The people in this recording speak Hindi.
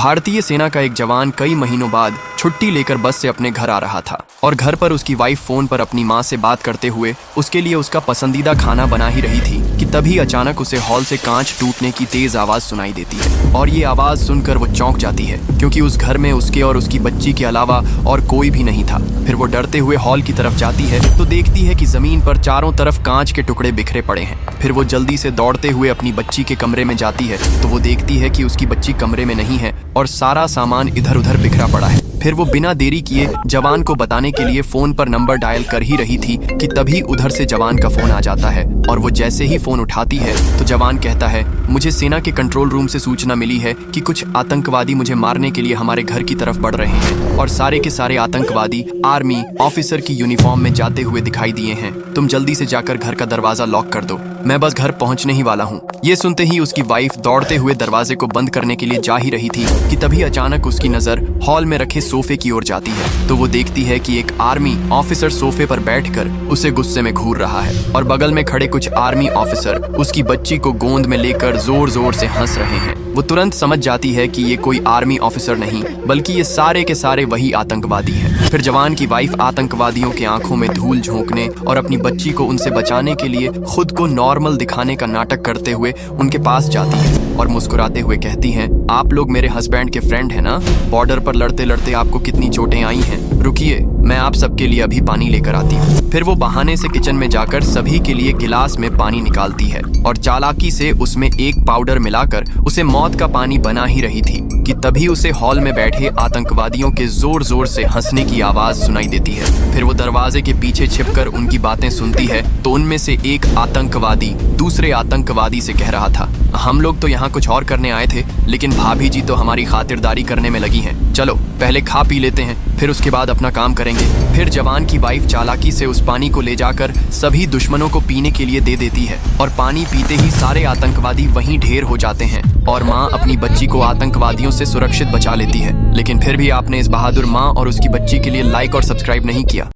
भारतीय सेना का एक जवान कई महीनों बाद छुट्टी लेकर बस से अपने घर आ रहा था और घर पर उसकी वाइफ फोन पर अपनी माँ से बात करते हुए उसके लिए उसका पसंदीदा खाना बना ही रही थी कि तभी अचानक उसे हॉल से कांच टूटने की तेज आवाज सुनाई देती है और ये आवाज सुनकर वो चौंक जाती है क्योंकि उस घर में उसके और उसकी बच्ची के अलावा और कोई भी नहीं था। फिर वो डरते हुए हॉल की तरफ जाती है तो देखती है कि जमीन पर चारों तरफ कांच के टुकड़े बिखरे पड़े हैं। फिर वो जल्दी से दौड़ते हुए अपनी बच्ची के कमरे में जाती है तो वो देखती है कि उसकी बच्ची कमरे में नहीं है और सारा सामान इधर उधर बिखरा पड़ा है। फिर वो बिना देरी किए जवान को बताने के लिए फोन पर नंबर डायल कर ही रही थी कि तभी उधर से जवान का फोन आ जाता है और वो जैसे ही फोन उठाती है तो जवान कहता है, मुझे सेना के कंट्रोल रूम से सूचना मिली है कि कुछ आतंकवादी मुझे मारने के लिए हमारे घर की तरफ बढ़ रहे हैं और सारे के सारे आतंकवादी आर्मी ऑफिसर की यूनिफॉर्म में जाते हुए दिखाई दिए हैं। तुम जल्दी से जाकर घर का दरवाजा लॉक कर दो, मैं बस घर पहुंचने ही वाला हूँ। ये सुनते ही उसकी वाइफ दौड़ते हुए दरवाजे को बंद करने के लिए जा ही रही थी कि तभी अचानक उसकी नजर हॉल में रखे सोफे की ओर जाती है तो वो देखती है कि एक आर्मी ऑफिसर सोफे पर बैठकर उसे गुस्से में घूर रहा है और बगल में खड़े कुछ आर्मी ऑफिसर उसकी बच्ची को गोद में लेकर जोर जोर से हंस रहे हैं। वो तुरंत समझ जाती है कि ये कोई आर्मी ऑफिसर नहीं बल्कि ये सारे के सारे वही आतंकवादी हैं। फिर जवान की वाइफ आतंकवादियों के आंखों में धूल झोंकने और अपनी बच्ची को उनसे बचाने के लिए खुद को नॉर्मल दिखाने का नाटक करते हुए उनके पास जाती है और मुस्कुराते हुए कहती हैं, आप लोग मेरे हस्बैंड के फ्रेंड हैं ना? बॉर्डर पर लड़ते लड़ते आपको कितनी चोटें आई हैं। रुकिए, मैं आप सबके लिए अभी पानी लेकर आती हूँ। फिर वो बहाने से किचन में जाकर सभी के लिए गिलास में पानी निकालती है और चालाकी से उसमें एक पाउडर मिलाकर उसे मौत का पानी बना ही रही थी कि तभी उसे हॉल में बैठे आतंकवादियों के जोर जोर से हंसने की आवाज सुनाई देती है। फिर वो दरवाजे के पीछे छिपकर उनकी बातें सुनती है तो उनमें से एक आतंकवादी दूसरे आतंकवादी से कह रहा था, हम लोग तो यहाँ कुछ और करने आए थे लेकिन भाभी जी तो हमारी खातिरदारी करने में लगी हैं। चलो पहले खा पी लेते हैं, फिर उसके बाद अपना काम करेंगे। फिर जवान की वाइफ चालाकी से उस पानी को ले जाकर सभी दुश्मनों को पीने के लिए दे देती है और पानी पीते ही सारे आतंकवादी वहीं ढेर हो जाते हैं और माँ अपनी बच्ची को आतंकवादियों से सुरक्षित बचा लेती है। लेकिन फिर भी आपने इस बहादुर माँ और उसकी बच्ची के लिए लाइक और सब्सक्राइब नहीं किया।